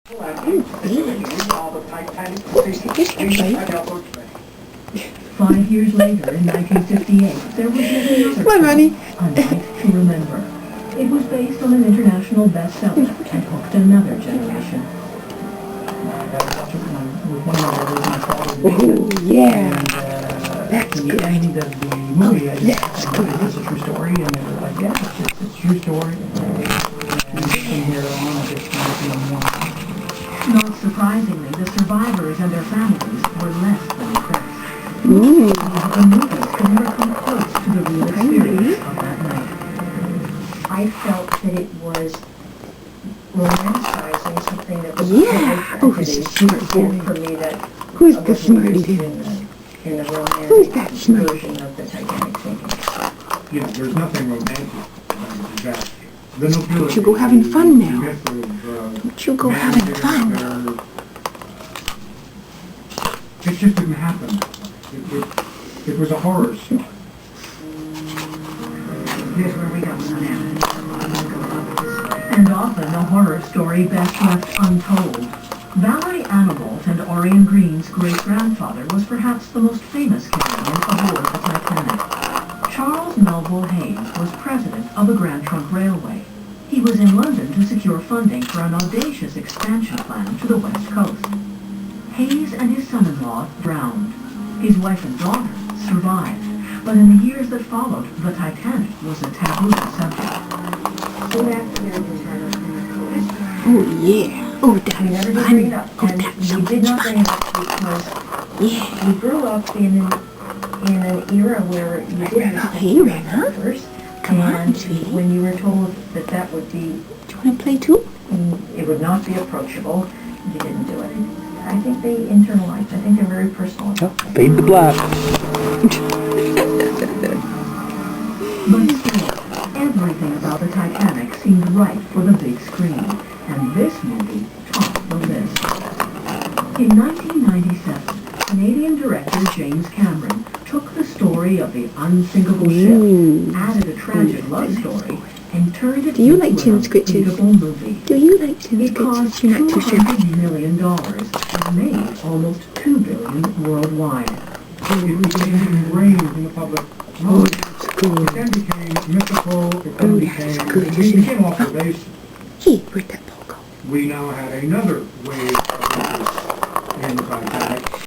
5 years later, in 1958, there was yet another Come on, Ronny. A Night to Remember. It was based on an international bestseller and hooked another generation. Oh, yeah. That's good. That's good. It's a true story, and they were like, yeah, it's a true story. And from here on, I just more. Not surprisingly, the survivors and their families were less than impressed. Ooh. The movies could never come close to the real experience of that night. I felt that it was romanticizing something that was Yeah. Oh, who's the smart boy? for me that Who's the smarty in dude? the romantic Who's that smart? version of the Titanic sinking. You know, there's nothing romantic about that. The nobility. Don't you go having fun now. Myth of, Don't you go having fun. It just didn't happen. It was a horror story. Here's where we go. And often a horror story best left untold. Valerie Annabalt and Orion Green's great-grandfather was perhaps the most famous Canadian aboard the Titanic. Charles Melville Hayes was president of the Grand Trunk Railway. He was in London to secure funding for an audacious expansion plan to the west coast. Hayes and his son-in-law drowned. His wife and daughter survived, but in the years that followed, the Titanic was a taboo subject. Oh, yeah. Oh, that's We never did fun. bring it up, Oh, and that's so we did much not bring fun. it up because Yeah. we grew up in an era where you didn't have to Hey, Rena. first, Come on, and sweetie. when you were told that would be, Do you want to play too? it would not be approachable, you didn't do it. I think they internalized. I think they're very personal. Fade the black. But still, everything about the Titanic seemed right for the big screen, and this movie topped the list. In 1997, Canadian director James Cameron took the story of the unsinkable ship, added a tragic love story, and turned it Do you into like Tim an Scritches? unbeatable movie. Do you like Tim It Scritches? cost You're not too sure. $200 million and made almost $2 billion worldwide. It became ingrained in the public Oh, knowledge. that's It good. then became mythical. It then Oh, became, that's good, it isn't became it? observation. Hey, where'd that ball go? We now had another wave of interest in the Titanic.